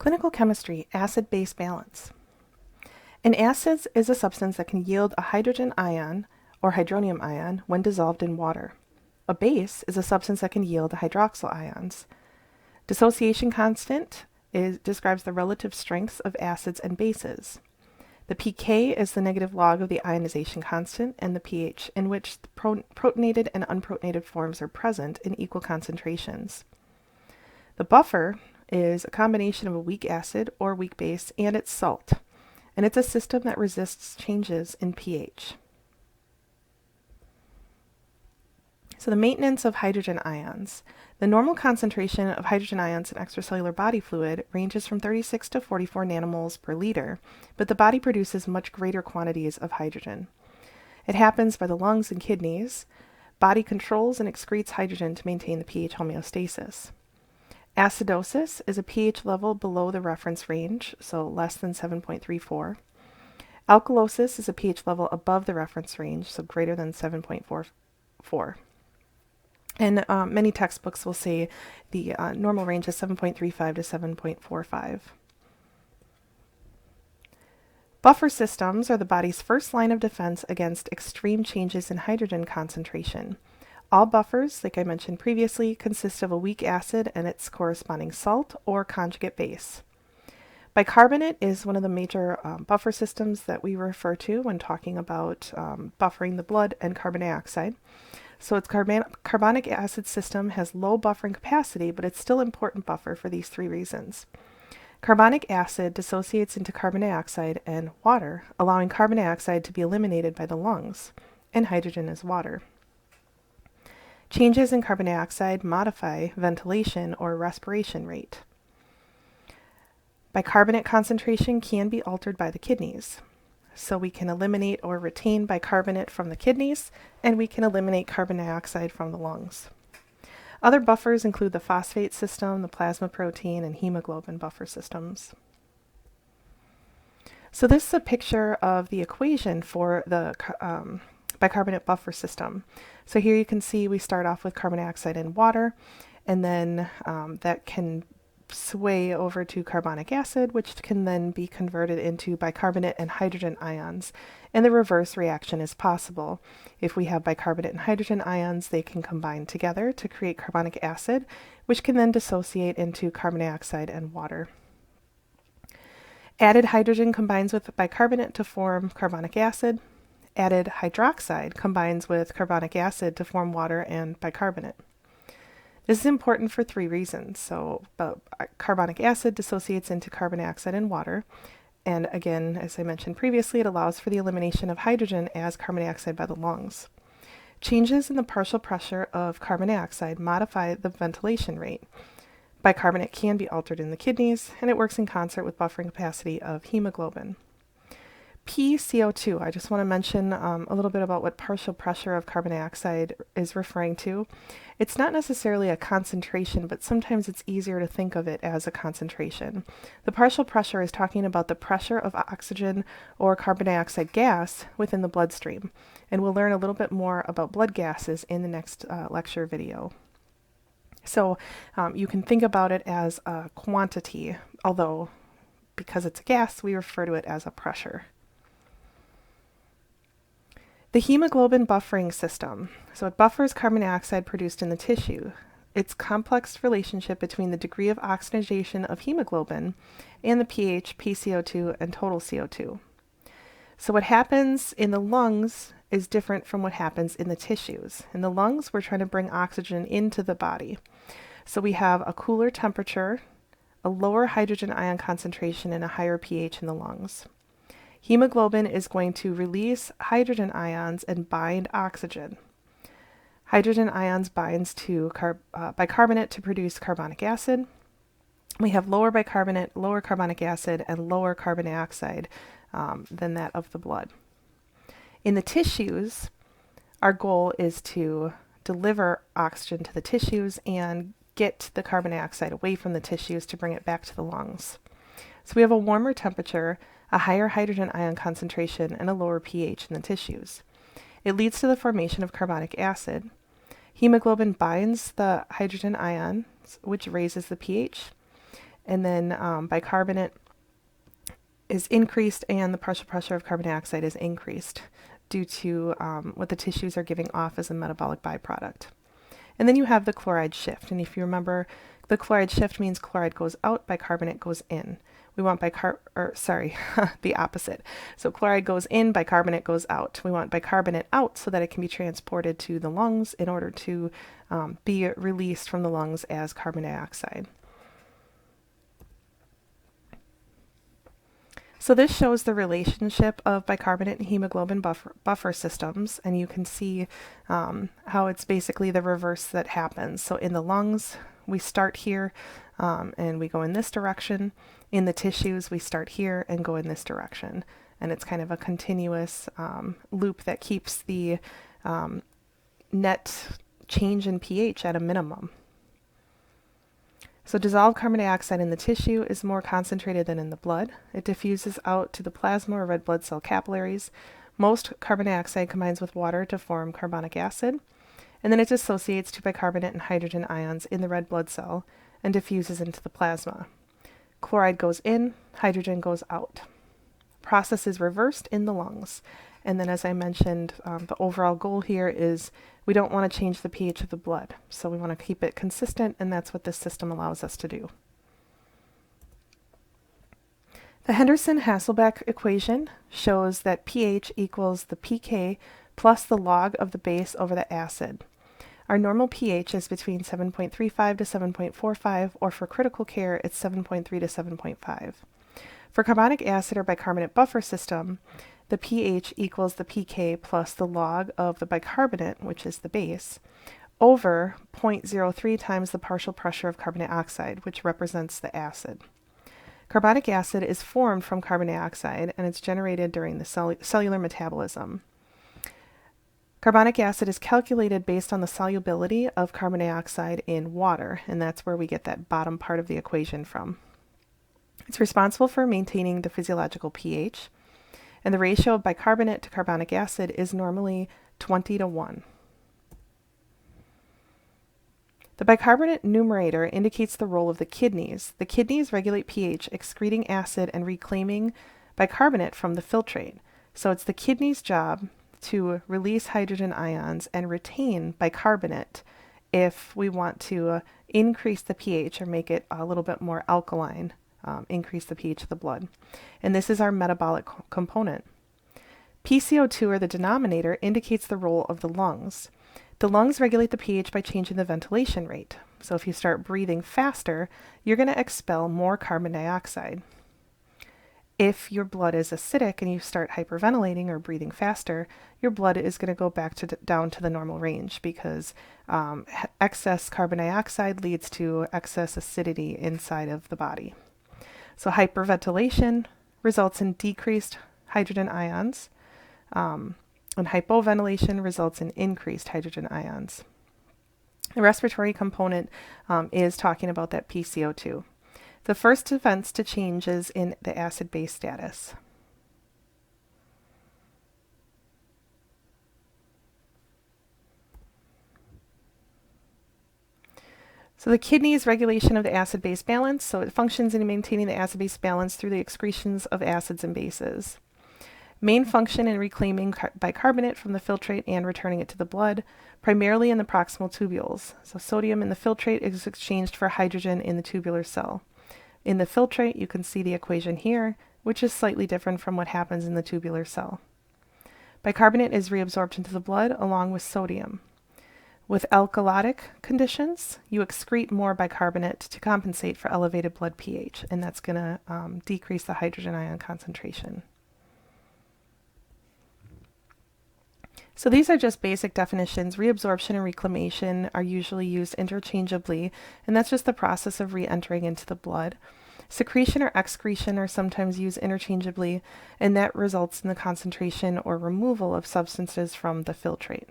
Clinical chemistry, acid-base balance. An acid is a substance that can yield a hydrogen ion or hydronium ion when dissolved in water. A base is a substance that can yield hydroxyl ions. Dissociation constant describes the relative strengths of acids and bases. The pK is the negative log of the ionization constant and the pH in which the protonated and unprotonated forms are present in equal concentrations. The buffer is a combination of a weak acid or weak base and its salt, and it's a system that resists changes in pH. So the maintenance of hydrogen ions. The normal concentration of hydrogen ions in extracellular body fluid ranges from 36 to 44 nanomoles per liter, but the body produces much greater quantities of hydrogen. It happens by the lungs and kidneys. Body controls and excretes hydrogen to maintain the pH homeostasis. Acidosis is a pH level below the reference range, so less than 7.34. Alkalosis is a pH level above the reference range, so greater than 7.44. And many textbooks will say the normal range is 7.35 to 7.45. Buffer systems are the body's first line of defense against extreme changes in hydrogen concentration. All buffers, like I mentioned previously, consist of a weak acid and its corresponding salt or conjugate base. Bicarbonate is one of the major buffer systems that we refer to when talking about buffering the blood and carbon dioxide. So its carbonic acid system has low buffering capacity, but it's still an important buffer for these three reasons. Carbonic acid dissociates into carbon dioxide and water, allowing carbon dioxide to be eliminated by the lungs, and hydrogen is water. Changes in carbon dioxide modify ventilation or respiration rate. Bicarbonate concentration can be altered by the kidneys. So we can eliminate or retain bicarbonate from the kidneys, and we can eliminate carbon dioxide from the lungs. Other buffers include the phosphate system, the plasma protein, and hemoglobin buffer systems. So this is a picture of the equation for the bicarbonate buffer system. So here you can see we start off with carbon dioxide and water, and then that can sway over to carbonic acid, which can then be converted into bicarbonate and hydrogen ions. And the reverse reaction is possible. If we have bicarbonate and hydrogen ions, they can combine together to create carbonic acid, which can then dissociate into carbon dioxide and water. Added hydrogen combines with bicarbonate to form carbonic acid. Added hydroxide combines with carbonic acid to form water and bicarbonate. This is important for three reasons. So carbonic acid dissociates into carbon dioxide and water. And again, as I mentioned previously, it allows for the elimination of hydrogen as carbon dioxide by the lungs. Changes in the partial pressure of carbon dioxide modify the ventilation rate. Bicarbonate can be altered in the kidneys, and it works in concert with buffering capacity of hemoglobin. PCO2, I just want to mention a little bit about what partial pressure of carbon dioxide is referring to. It's not necessarily a concentration, but sometimes it's easier to think of it as a concentration. The partial pressure is talking about the pressure of oxygen or carbon dioxide gas within the bloodstream. And we'll learn a little bit more about blood gases in the next lecture video. So you can think about it as a quantity, although because it's a gas, we refer to it as a pressure. The hemoglobin buffering system. So it buffers carbon dioxide produced in the tissue. Its complex relationship between the degree of oxygenation of hemoglobin and the pH, PCO2, and total CO2. So what happens in the lungs is different from what happens in the tissues. In the lungs, we're trying to bring oxygen into the body. So we have a cooler temperature, a lower hydrogen ion concentration, and a higher pH in the lungs. Hemoglobin is going to release hydrogen ions and bind oxygen. Hydrogen ions binds to bicarbonate to produce carbonic acid. We have lower bicarbonate, lower carbonic acid, and lower carbon dioxide than that of the blood. In the tissues, our goal is to deliver oxygen to the tissues and get the carbon dioxide away from the tissues to bring it back to the lungs. So we have a warmer temperature, a higher hydrogen ion concentration, and a lower pH in the tissues. It leads to the formation of carbonic acid. Hemoglobin binds the hydrogen ions, which raises the pH, and then bicarbonate is increased and the partial pressure of carbon dioxide is increased due to what the tissues are giving off as a metabolic byproduct. And then you have the chloride shift. And if you remember, the chloride shift means chloride goes out, bicarbonate goes in. We want the opposite. So chloride goes in, bicarbonate goes out. We want bicarbonate out so that it can be transported to the lungs in order to be released from the lungs as carbon dioxide. So this shows the relationship of bicarbonate and hemoglobin buffer systems, and you can see how it's basically the reverse that happens. So in the lungs, we start here and we go in this direction. In the tissues, we start here and go in this direction. And it's kind of a continuous loop that keeps the net change in pH at a minimum. So dissolved carbon dioxide in the tissue is more concentrated than in the blood. It diffuses out to the plasma or red blood cell capillaries. Most carbon dioxide combines with water to form carbonic acid, and then it dissociates to bicarbonate and hydrogen ions in the red blood cell and diffuses into the plasma. Chloride goes in, hydrogen goes out. Process is reversed in the lungs. And then, as I mentioned, the overall goal here is we don't want to change the pH of the blood. So we want to keep it consistent, and that's what this system allows us to do. The Henderson-Hasselbalch equation shows that pH equals the pK plus the log of the base over the acid. Our normal pH is between 7.35 to 7.45, or for critical care, it's 7.3 to 7.5. For carbonic acid or bicarbonate buffer system, the pH equals the pK plus the log of the bicarbonate, which is the base, over 0.03 times the partial pressure of carbon dioxide, which represents the acid. Carbonic acid is formed from carbon dioxide, and it's generated during the cellular metabolism. Carbonic acid is calculated based on the solubility of carbon dioxide in water, and that's where we get that bottom part of the equation from. It's responsible for maintaining the physiological pH, and the ratio of bicarbonate to carbonic acid is normally 20 to 1. The bicarbonate numerator indicates the role of the kidneys. The kidneys regulate pH, excreting acid and reclaiming bicarbonate from the filtrate. So it's the kidney's job to release hydrogen ions and retain bicarbonate if we want to increase the pH or make it a little bit more alkaline. Increase the pH of the blood. And this is our metabolic component. PCO2, or the denominator, indicates the role of the lungs. The lungs regulate the pH by changing the ventilation rate. So if you start breathing faster, you're going to expel more carbon dioxide. If your blood is acidic and you start hyperventilating or breathing faster, your blood is going to go back down to the normal range because excess carbon dioxide leads to excess acidity inside of the body. So hyperventilation results in decreased hydrogen ions, and hypoventilation results in increased hydrogen ions. The respiratory component is talking about that PCO2. The first events to changes in the acid-base status. So the kidney's regulation of the acid-base balance, so it functions in maintaining the acid-base balance through the excretions of acids and bases. Main function in reclaiming bicarbonate from the filtrate and returning it to the blood, primarily in the proximal tubules. So sodium in the filtrate is exchanged for hydrogen in the tubular cell. In the filtrate, you can see the equation here, which is slightly different from what happens in the tubular cell. Bicarbonate is reabsorbed into the blood along with sodium. With alkalotic conditions, you excrete more bicarbonate to compensate for elevated blood pH, and that's going to decrease the hydrogen ion concentration. So these are just basic definitions. Reabsorption and reclamation are usually used interchangeably, and that's just the process of re-entering into the blood. Secretion or excretion are sometimes used interchangeably, and that results in the concentration or removal of substances from the filtrate.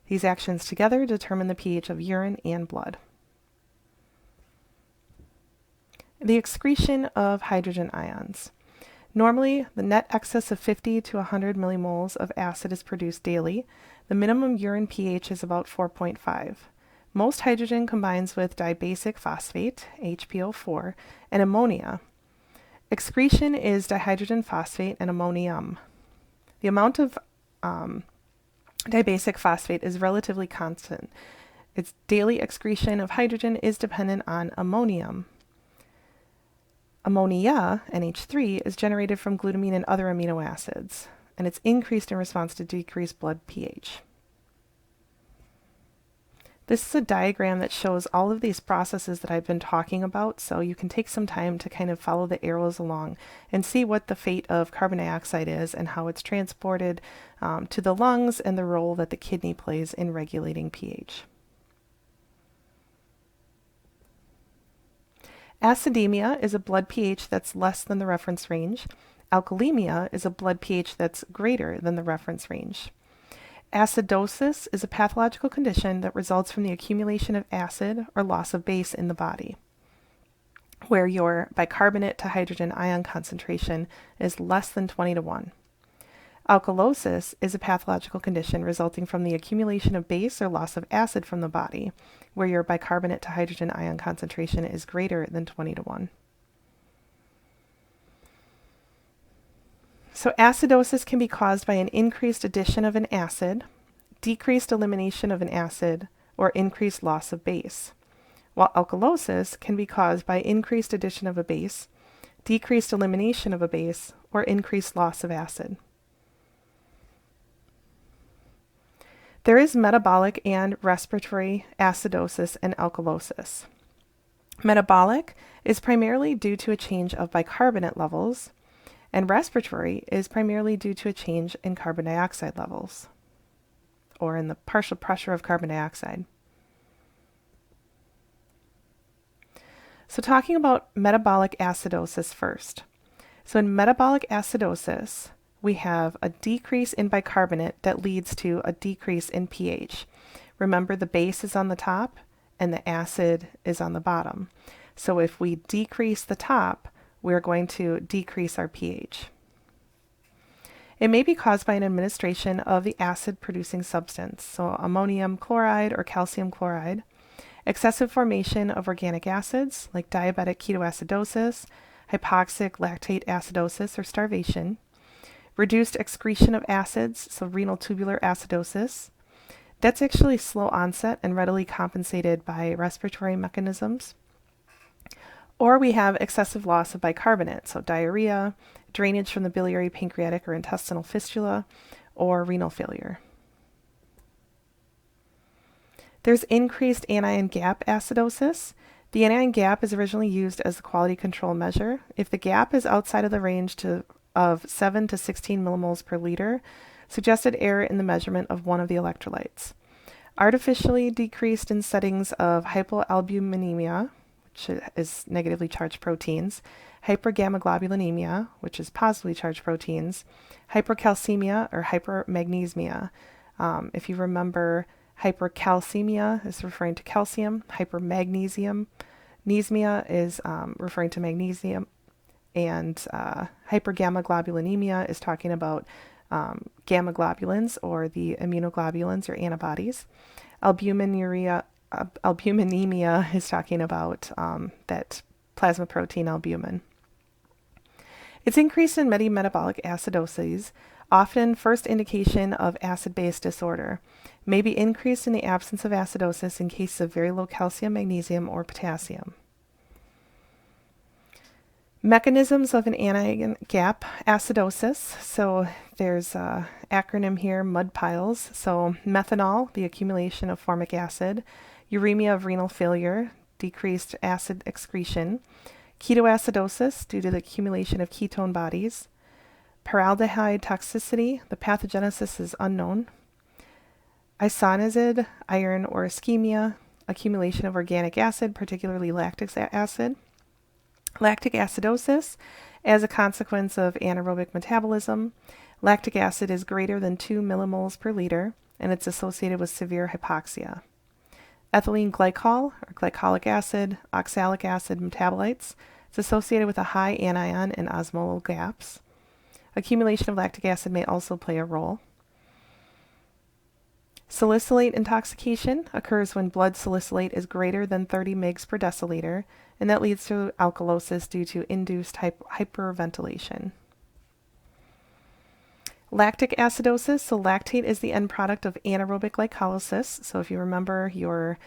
These actions together determine the pH of urine and blood. The excretion of hydrogen ions. Normally, the net excess of 50 to 100 millimoles of acid is produced daily. The minimum urine pH is about 4.5. most hydrogen combines with dibasic phosphate, HPO4, and ammonia. Excretion is dihydrogen phosphate and ammonium. The amount of dibasic phosphate is relatively constant. Its daily excretion of hydrogen is dependent on ammonium. Ammonia, NH3, is generated from glutamine and other amino acids, and it's increased in response to decreased blood pH. This is a diagram that shows all of these processes that I've been talking about, so you can take some time to kind of follow the arrows along and see what the fate of carbon dioxide is and how it's transported to the lungs and the role that the kidney plays in regulating pH. Acidemia is a blood pH that's less than the reference range. Alkalemia is a blood pH that's greater than the reference range. Acidosis is a pathological condition that results from the accumulation of acid or loss of base in the body, where your bicarbonate to hydrogen ion concentration is less than 20:1. Alkalosis is a pathological condition resulting from the accumulation of base or loss of acid from the body, where your bicarbonate to hydrogen ion concentration is greater than 20:1. So acidosis can be caused by an increased addition of an acid, decreased elimination of an acid, or increased loss of base, while alkalosis can be caused by increased addition of a base, decreased elimination of a base, or increased loss of acid. There is metabolic and respiratory acidosis and alkalosis. Metabolic is primarily due to a change of bicarbonate levels, and respiratory is primarily due to a change in carbon dioxide levels, or in the partial pressure of carbon dioxide. So talking about metabolic acidosis first. So in metabolic acidosis, we have a decrease in bicarbonate that leads to a decrease in pH. Remember, the base is on the top and the acid is on the bottom. So if we decrease the top, we're going to decrease our pH. It may be caused by an administration of the acid-producing substance, so ammonium chloride or calcium chloride, excessive formation of organic acids like diabetic ketoacidosis, hypoxic lactate acidosis or starvation, reduced excretion of acids, so renal tubular acidosis. That's actually slow onset and readily compensated by respiratory mechanisms. Or we have excessive loss of bicarbonate, so diarrhea, drainage from the biliary, pancreatic, or intestinal fistula, or renal failure. There's increased anion gap acidosis. The anion gap is originally used as a quality control measure. If the gap is outside of the range of 7 to 16 millimoles per liter, suggested error in the measurement of one of the electrolytes. Artificially decreased in settings of hypoalbuminemia, which is negatively charged proteins, hypergammaglobulinemia, which is positively charged proteins, hypercalcemia or hypermagnesemia. If you remember, hypercalcemia is referring to calcium, hypermagnesemia is referring to magnesium, and hypergammaglobulinemia is talking about gamma globulins or the immunoglobulins or antibodies. Albuminemia is talking about that plasma protein albumin. It's increased in many metabolic acidoses, often first indication of acid-base disorder, may be increased in the absence of acidosis in cases of very low calcium, magnesium, or potassium. Mechanisms of an anion gap acidosis. So there's an acronym here, MUD piles. So methanol, the accumulation of formic acid, uremia of renal failure, decreased acid excretion, ketoacidosis due to the accumulation of ketone bodies, paraldehyde toxicity, the pathogenesis is unknown, isoniazid, iron or ischemia, accumulation of organic acid, particularly lactic acid, lactic acidosis as a consequence of anaerobic metabolism. Lactic acid is greater than 2 millimoles per liter, and it's associated with severe hypoxia. Ethylene glycol, or glycolic acid, oxalic acid metabolites, it's associated with a high anion and osmolar gaps. Accumulation of lactic acid may also play a role. Salicylate intoxication occurs when blood salicylate is greater than 30 mg per deciliter, and that leads to alkalosis due to induced hyperventilation. Lactic acidosis, so lactate is the end product of anaerobic glycolysis. So if you remember your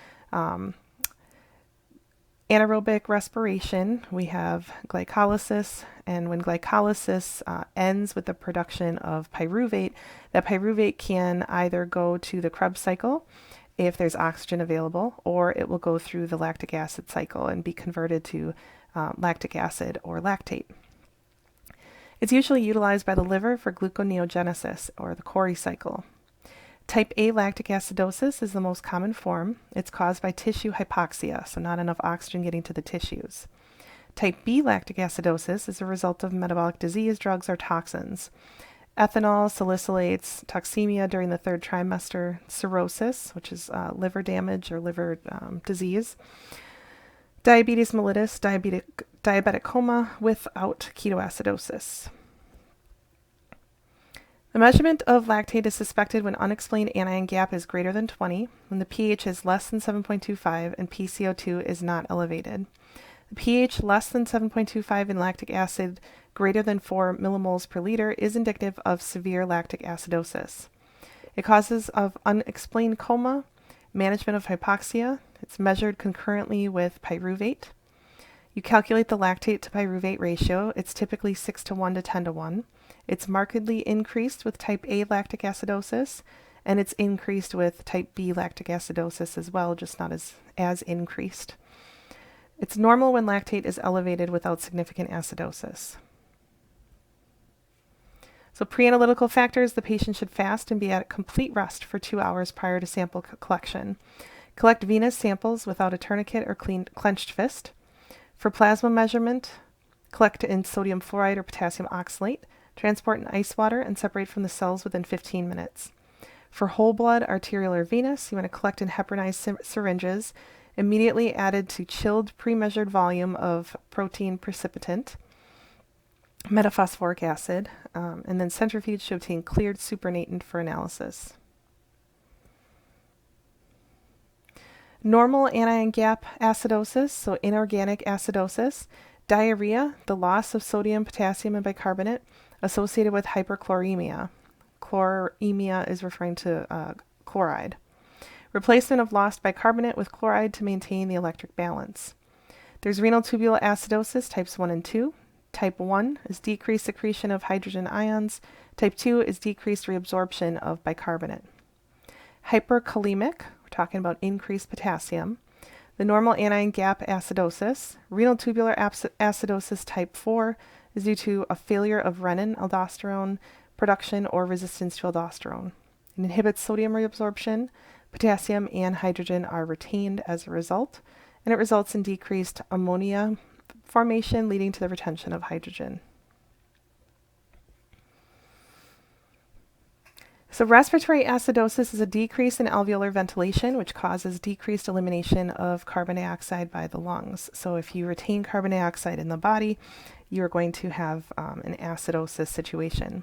anaerobic respiration, we have glycolysis, and when glycolysis ends with the production of pyruvate, that pyruvate can either go to the Krebs cycle if there's oxygen available, or it will go through the lactic acid cycle and be converted to lactic acid or lactate. It's usually utilized by the liver for gluconeogenesis, or the Cori cycle. Type A lactic acidosis is the most common form. It's caused by tissue hypoxia, so not enough oxygen getting to the tissues. Type B lactic acidosis is a result of metabolic disease, drugs, or toxins. Ethanol, salicylates, toxemia during the third trimester, cirrhosis, which is liver damage or liver disease, diabetes mellitus, diabetic coma without ketoacidosis. The measurement of lactate is suspected when unexplained anion gap is greater than 20, when the pH is less than 7.25 and PCO2 is not elevated. The pH less than 7.25 in lactic acid greater than 4 millimoles per liter is indicative of severe lactic acidosis. It causes of unexplained coma, management of hypoxia. It's measured concurrently with pyruvate. You calculate the lactate to pyruvate ratio. It's typically 6 to 1 to 10 to 1. It's markedly increased with type A lactic acidosis, and it's increased with type B lactic acidosis as well, just not as increased. It's normal when lactate is elevated without significant acidosis. So pre-analytical factors, the patient should fast and be at complete rest for 2 hours prior to sample collection. Collect venous samples without a tourniquet or clenched fist. For plasma measurement, collect in sodium fluoride or potassium oxalate. Transport in ice water and separate from the cells within 15 minutes. For whole blood, arterial or venous, you want to collect in heparinized syringes, immediately added to chilled pre-measured volume of protein precipitant, metaphosphoric acid, and then centrifuge to obtain cleared supernatant for analysis. Normal anion gap acidosis, so inorganic acidosis, diarrhea, the loss of sodium, potassium, and bicarbonate, associated with hyperchloremia. Chloremia is referring to chloride. Replacement of lost bicarbonate with chloride to maintain the electric balance. There's renal tubular acidosis, types 1 and 2. Type 1 is decreased secretion of hydrogen ions. Type 2 is decreased reabsorption of bicarbonate. Hyperkalemic, we're talking about increased potassium. The normal anion gap acidosis. Renal tubular acidosis type 4 is due to a failure of renin, aldosterone production, or resistance to aldosterone. It inhibits sodium reabsorption. Potassium and hydrogen are retained as a result, and it results in decreased ammonia formation, leading to the retention of hydrogen. So respiratory acidosis is a decrease in alveolar ventilation, which causes decreased elimination of carbon dioxide by the lungs. So if you retain carbon dioxide in the body, you're going to have an acidosis situation.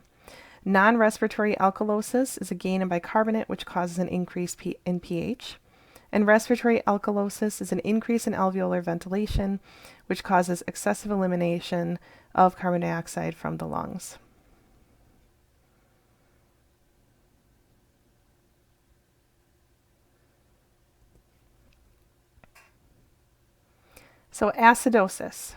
Non-respiratory alkalosis is a gain in bicarbonate, which causes an increase in pH. And respiratory alkalosis is an increase in alveolar ventilation, which causes excessive elimination of carbon dioxide from the lungs. So acidosis.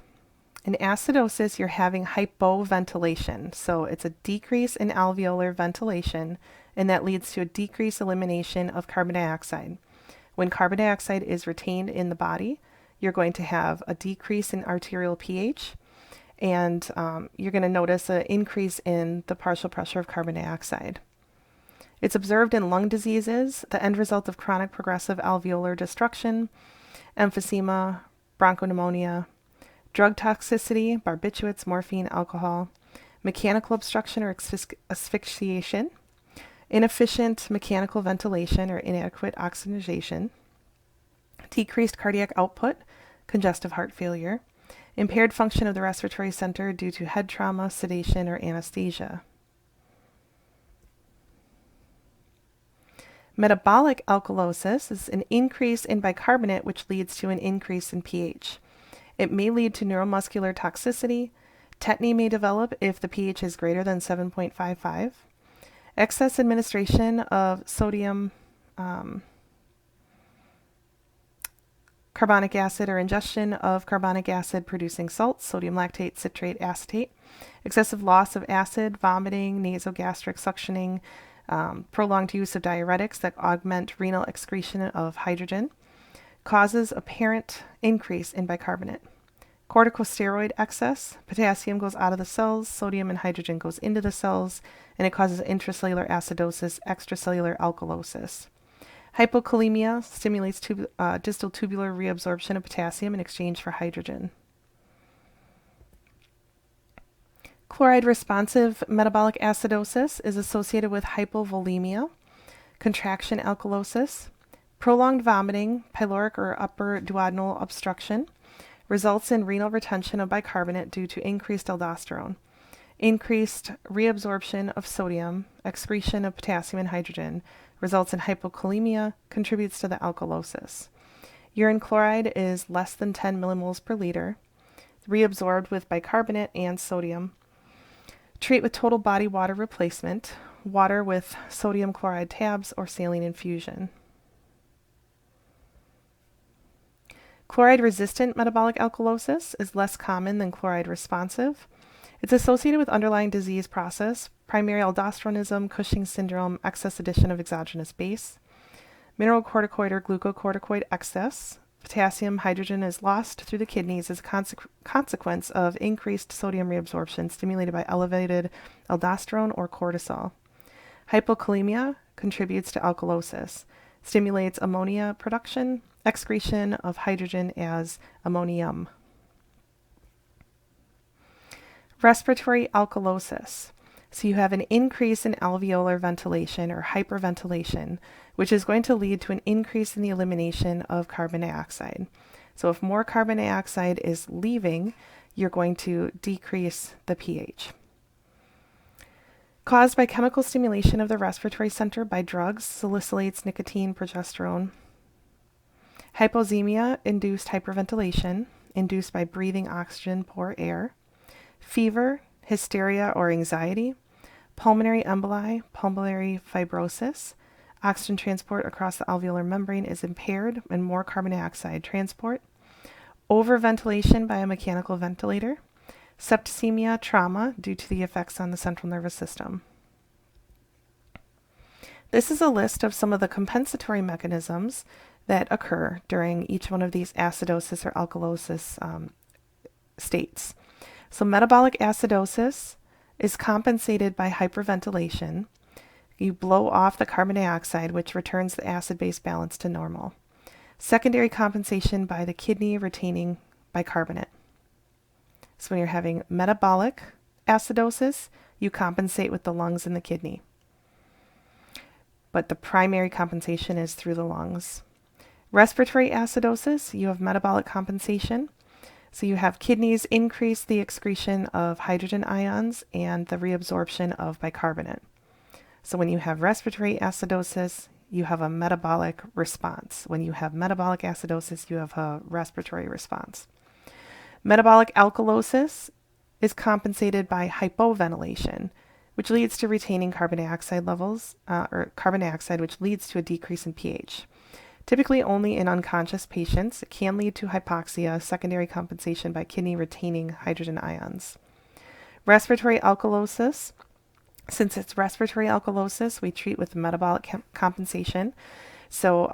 In acidosis, you're having hypoventilation. So it's a decrease in alveolar ventilation, and that leads to a decreased elimination of carbon dioxide. When carbon dioxide is retained in the body, you're going to have a decrease in arterial pH, and you're going to notice an increase in the partial pressure of carbon dioxide. It's observed in lung diseases, the end result of chronic progressive alveolar destruction, emphysema, bronchopneumonia, drug toxicity, barbiturates, morphine, alcohol, mechanical obstruction or asphyxiation, inefficient mechanical ventilation or inadequate oxygenation, decreased cardiac output, congestive heart failure, impaired function of the respiratory center due to head trauma, sedation, or anesthesia. Metabolic alkalosis is an increase in bicarbonate which leads to an increase in pH. It may lead to neuromuscular toxicity. Tetany may develop if the pH is greater than 7.55. Excess administration of sodium carbonic acid or ingestion of carbonic acid producing salts, sodium lactate, citrate, acetate. Excessive loss of acid, vomiting, nasogastric suctioning, prolonged use of diuretics that augment renal excretion of hydrogen, causes apparent increase in bicarbonate. Corticosteroid excess, potassium goes out of the cells, sodium and hydrogen goes into the cells, and it causes intracellular acidosis, extracellular alkalosis. Hypokalemia stimulates distal tubular reabsorption of potassium in exchange for hydrogen. Chloride responsive metabolic acidosis is associated with hypovolemia, contraction alkalosis, prolonged vomiting, pyloric or upper duodenal obstruction, results in renal retention of bicarbonate due to increased aldosterone, increased reabsorption of sodium, excretion of potassium and hydrogen, results in hypokalemia, contributes to the alkalosis. Urine chloride is less than 10 millimoles per liter, reabsorbed with bicarbonate and sodium. Treat with total body water replacement, water with sodium chloride tabs or saline infusion. Chloride-resistant metabolic alkalosis is less common than chloride-responsive. It's associated with underlying disease process, primary aldosteronism, Cushing's syndrome, excess addition of exogenous base, mineralocorticoid or glucocorticoid excess. Potassium, hydrogen is lost through the kidneys as a consequence of increased sodium reabsorption stimulated by elevated aldosterone or cortisol. Hypokalemia contributes to alkalosis, stimulates ammonia production, excretion of hydrogen as ammonium. Respiratory alkalosis. So you have an increase in alveolar ventilation or hyperventilation, which is going to lead to an increase in the elimination of carbon dioxide. So if more carbon dioxide is leaving, you're going to decrease the pH. Caused by chemical stimulation of the respiratory center by drugs, salicylates, nicotine, progesterone. Hypoxemia, induced hyperventilation, induced by breathing oxygen, poor air. Fever, hysteria or anxiety. Pulmonary emboli, pulmonary fibrosis. Oxygen transport across the alveolar membrane is impaired and more carbon dioxide transport. Overventilation by a mechanical ventilator. Septicemia, trauma due to the effects on the central nervous system. This is a list of some of the compensatory mechanisms that occur during each one of these acidosis or alkalosis states. So metabolic acidosis is compensated by hyperventilation. You blow off the carbon dioxide, which returns the acid-base balance to normal. Secondary compensation by the kidney retaining bicarbonate. So when you're having metabolic acidosis, you compensate with the lungs and the kidney. But the primary compensation is through the lungs. Respiratory acidosis, you have metabolic compensation. So you have kidneys increase the excretion of hydrogen ions and the reabsorption of bicarbonate. So when you have respiratory acidosis, you have a metabolic response. When you have metabolic acidosis, you have a respiratory response. Metabolic alkalosis is compensated by hypoventilation, which leads to retaining carbon dioxide levels, or carbon dioxide, which leads to a decrease in pH. Typically only in unconscious patients. It can lead to hypoxia, secondary compensation by kidney retaining hydrogen ions. Respiratory alkalosis. Since it's respiratory alkalosis, we treat with metabolic compensation. So,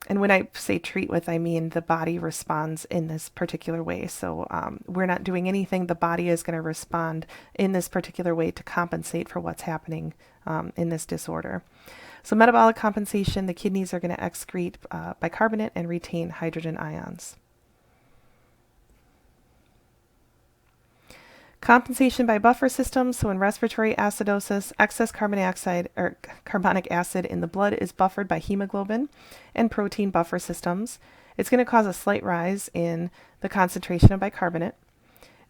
and when I say treat with, I mean the body responds in this particular way. So we're not doing anything. The body is going to respond in this particular way to compensate for what's happening in this disorder. So metabolic compensation, the kidneys are going to excrete bicarbonate and retain hydrogen ions. Compensation by buffer systems. So in respiratory acidosis, excess carbon dioxide or carbonic acid in the blood is buffered by hemoglobin and protein buffer systems. It's going to cause a slight rise in the concentration of bicarbonate.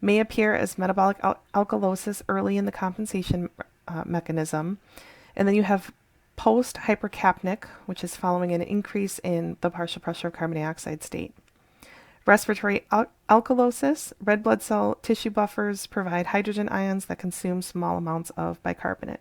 May appear as metabolic alkalosis early in the compensation mechanism. And then you have post-hypercapnic, which is following an increase in the partial pressure of carbon dioxide state. Respiratory alkalosis, red blood cell tissue buffers provide hydrogen ions that consume small amounts of bicarbonate.